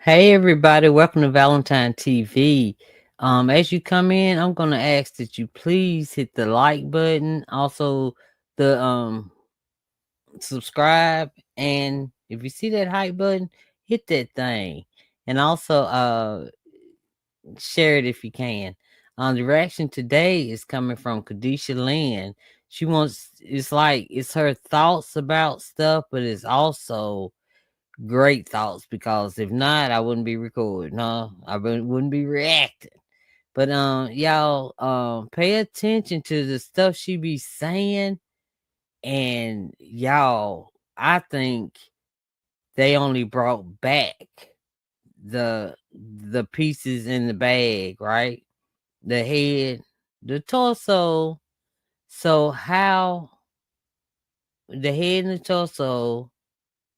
Hey everybody, welcome to Valentine TV. As you come in, I'm gonna ask that you please hit the like button, also the subscribe, and if you see that hype button, hit that thing. And also share it if you can. The reaction today is coming from Kadishalynn'S. She wants it's her thoughts about stuff, but it's also great thoughts, because if not, I wouldn't be recording. No, I wouldn't be reacting. But y'all pay attention to the stuff she be saying, and y'all, I think they only brought back the pieces in the bag, right? The head, the torso. So how the head and the torso,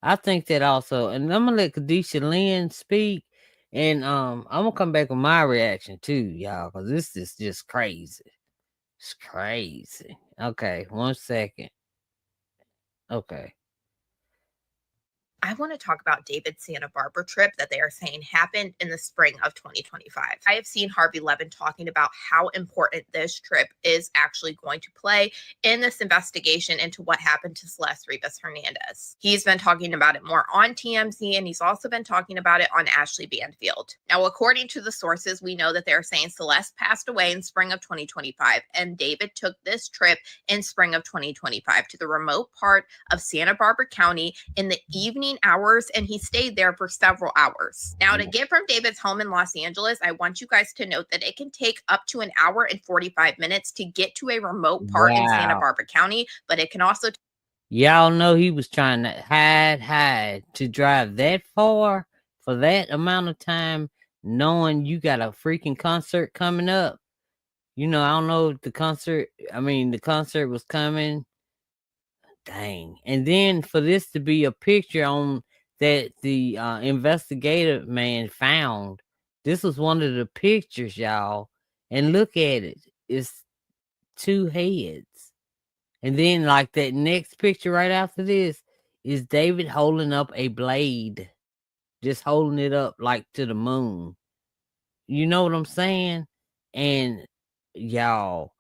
I think that also, and I'm gonna let Kadishalynn'S speak, and I'm gonna come back with my reaction too, y'all, because this is just crazy. It's crazy. Okay, 1 second. Okay. I want to talk about David's Santa Barbara trip that they are saying happened in the spring of 2025. I have seen Harvey Levin talking about how important this trip is actually going to play in this investigation into what happened to Celeste Rivas Hernandez. He's been talking about it more on TMZ, and he's also been talking about it on Ashley Banfield. Now, according to the sources, we know that they're saying Celeste passed away in spring of 2025, and David took this trip in spring of 2025 to the remote part of Santa Barbara County in the evening hours, and he stayed there for several hours. Now, to get from David's home in Los Angeles, I want you guys to note that it can take up to an hour and 45 minutes to get to a remote part in Santa Wow. Barbara County, but it can also Y'all know he was trying to hide to drive that far for that amount of time, knowing you got a freaking concert coming up. I don't know if the concert was coming. Dang. And then for this to be a picture on that the investigative man found, this was one of the pictures, y'all. And look at it. It's two heads. And then, like, that next picture right after this is David holding up a blade, just holding it up like to the moon. You know what I'm saying? And y'all,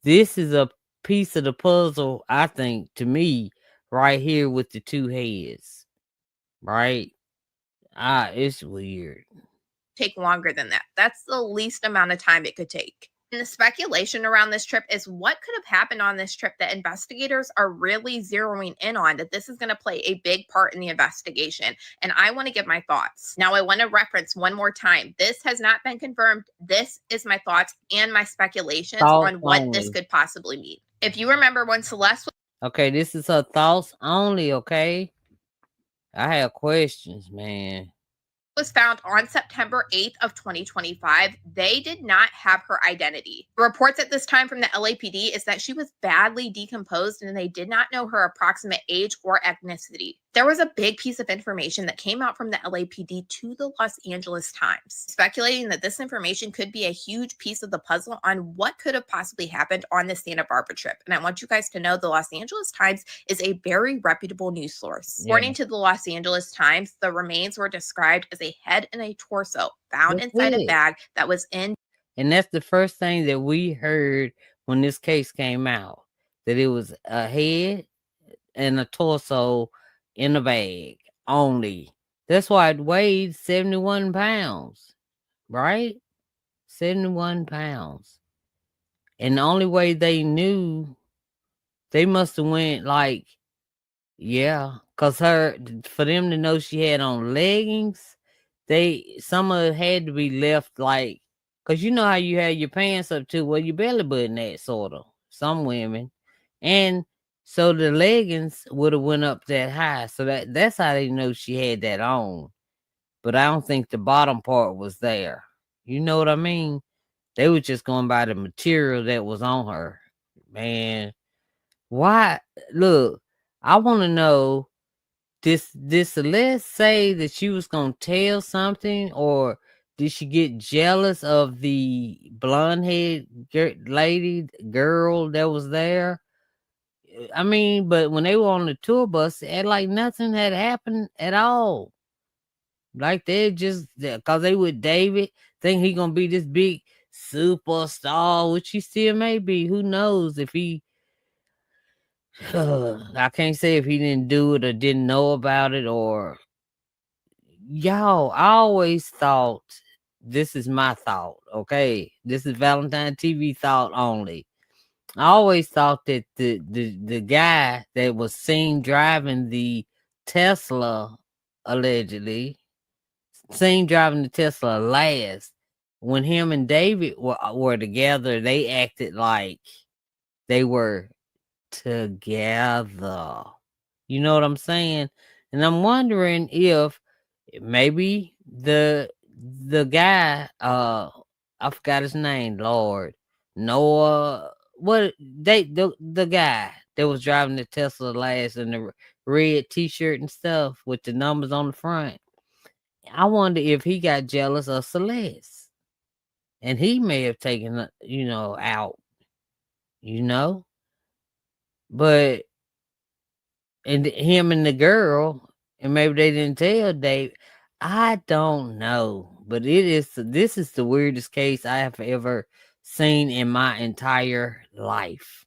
this is a piece of the puzzle, I think, to me, right here with the two heads. Right? It's weird. take longer than that. That's the least amount of time it could take. And the speculation around this trip is what could have happened on this trip that investigators are really zeroing in on, that this is going to play a big part in the investigation. And I want to give my thoughts. Now, I want to reference one more time. This has not been confirmed. This is my thoughts and my speculations Thoughts on what this only. could possibly mean. If you remember when Celeste Okay, this is her thoughts only, okay? I have questions, man. was found on September 8th of 2025, they did not have her identity. Reports at this time from the LAPD is that she was badly decomposed and they did not know her approximate age or ethnicity. There was a big piece of information that came out from the LAPD to the Los Angeles Times, speculating that this information could be a huge piece of the puzzle on what could have possibly happened on the Santa Barbara trip. And I want you guys to know the Los Angeles Times is a very reputable news source. Yeah. According to the Los Angeles Times, the remains were described as a head and a torso found That's inside a it. bag that was in. And that's the first thing that we heard when this case came out, that it was a head and a torso in a bag only. That's why it weighed 71 pounds, right? 71 pounds. And the only way they knew, they must have went like, yeah, because for them to know she had on leggings, some of it had to be left like, because you know how you have your pants up to where your belly button at, sort of, some women. And so the leggings would have went up that high. So that's how they know she had that on. But I don't think the bottom part was there. You know what I mean? They were just going by the material that was on her. Man, why? Look, I want to know, this Celeste say that she was gonna tell something, or did she get jealous of the blonde head girl that was there? I mean, but when they were on the tour bus, it like nothing had happened at all. Like they just cause they with David, think he gonna be this big superstar, which he still may be. Who knows if he I can't say if he didn't do it or didn't know about it or y'all, I always thought this is my thought, okay? This is Valentine TV thought only. I always thought that the guy that was seen driving the Tesla allegedly seen driving the Tesla last when him and David were together, they acted like they were together. You know what I'm saying? And I'm wondering if maybe the guy I forgot his name, Lord. Noah what they the guy that was driving the Tesla last in the red t-shirt and stuff with the numbers on the front. I wonder if he got jealous of Celeste and he may have taken out, you know? But and him and the girl, and maybe they didn't tell Dave. I don't know, but this is the weirdest case I have ever seen in my entire life.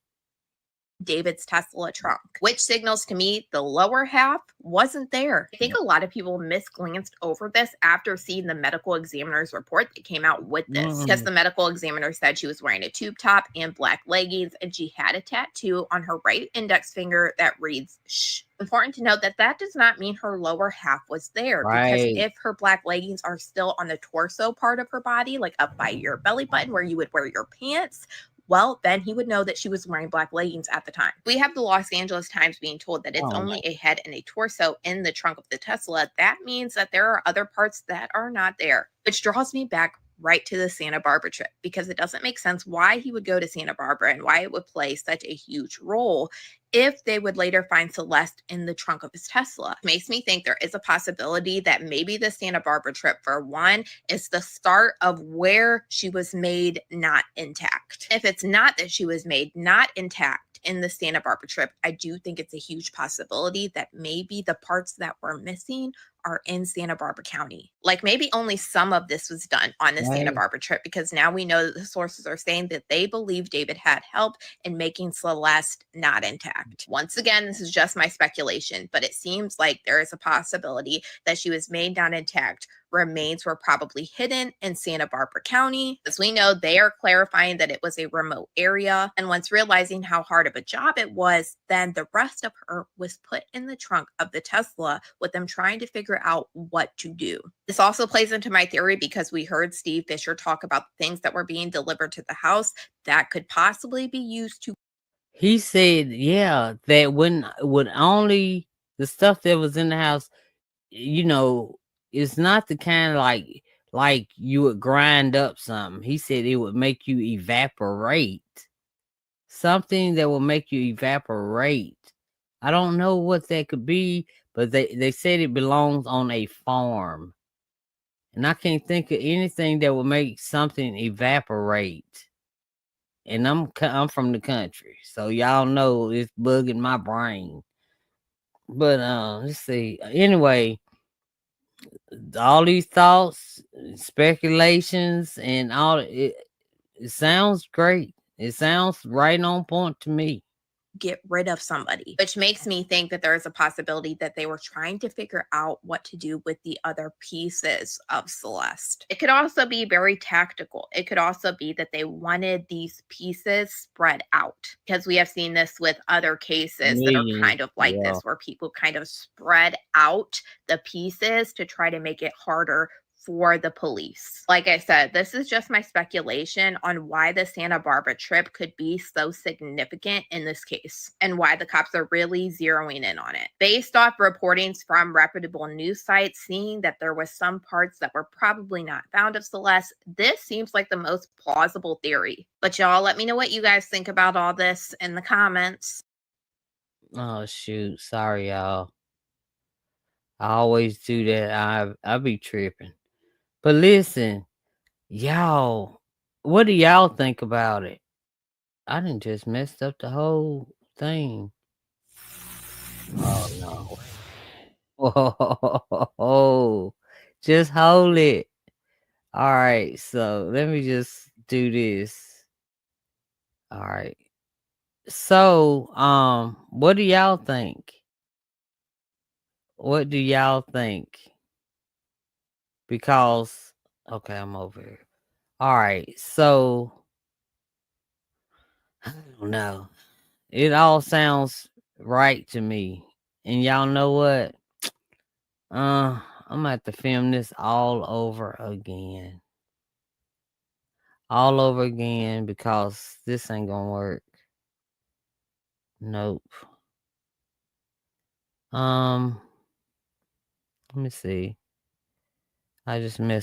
David's Tesla trunk, which signals to me the lower half wasn't there. I think a lot of people misglanced over this after seeing the medical examiner's report that came out with this, because the medical examiner said she was wearing a tube top and black leggings, and she had a tattoo on her right index finger that reads "shh." Important to note that that does not mean her lower half was there, because Right. if her black leggings are still on the torso part of her body, like up by your belly button where you would wear your pants, well, then he would know that she was wearing black leggings at the time. We have the Los Angeles Times being told that it's only a head and a torso in the trunk of the Tesla. That means that there are other parts that are not there, which draws me back right to the Santa Barbara trip, because it doesn't make sense why he would go to Santa Barbara and why it would play such a huge role if they would later find Celeste in the trunk of his Tesla. It makes me think there is a possibility that maybe the Santa Barbara trip, for one, is the start of where she was made not intact. If it's not that she was made not intact in the Santa Barbara trip, I do think it's a huge possibility that maybe the parts that were missing are in Santa Barbara County. Like maybe only some of this was done on the Santa Barbara trip, because now we know that the sources are saying that they believe David had help in making Celeste not intact. Once again, this is just my speculation, but it seems like there is a possibility that she was made not intact. Remains were probably hidden in Santa Barbara County. As we know, they are clarifying that it was a remote area. And once realizing how hard of a job it was, then the rest of her was put in the trunk of the Tesla with them trying to figure out what to do. This also plays into my theory because we heard Steve Fisher talk about the things that were being delivered to the house that could possibly be used to. He said, yeah, that would only the stuff that was in the house, it's not the kind of like you would grind up something. He said it would make you evaporate. Something that will make you evaporate. I don't know what that could be, but they said it belongs on a farm. And I can't think of anything that will make something evaporate. And I'm from the country, so y'all know it's bugging my brain. But let's see. Anyway, all these thoughts, speculations, and all it sounds great. It sounds right on point to me. Get rid of somebody, which makes me think that there is a possibility that they were trying to figure out what to do with the other pieces of Celeste. It could also be very tactical. It could also be that they wanted these pieces spread out, because we have seen this with other cases that are kind of like this, where people kind of spread out the pieces to try to make it harder for the police. Like I said, this is just my speculation on why the Santa Barbara trip could be so significant in this case and why the cops are really zeroing in on it. Based off reportings from reputable news sites, seeing that there was some parts that were probably not found of Celeste, this seems like the most plausible theory. But y'all, let me know what you guys think about all this in the comments. Oh shoot, sorry y'all. I always do that. I be tripping. But listen, y'all, what do y'all think about it? I done just messed up the whole thing. Oh no. Whoa. Just hold it. All right, so let me just do this. All right. So, what do y'all think? What do y'all think? Because okay, I'm over here. All right, so I don't know. It all sounds right to me. And y'all know what? I'm gonna have to film this all over again. All over again because this ain't gonna work. Nope. Let me see. I just messed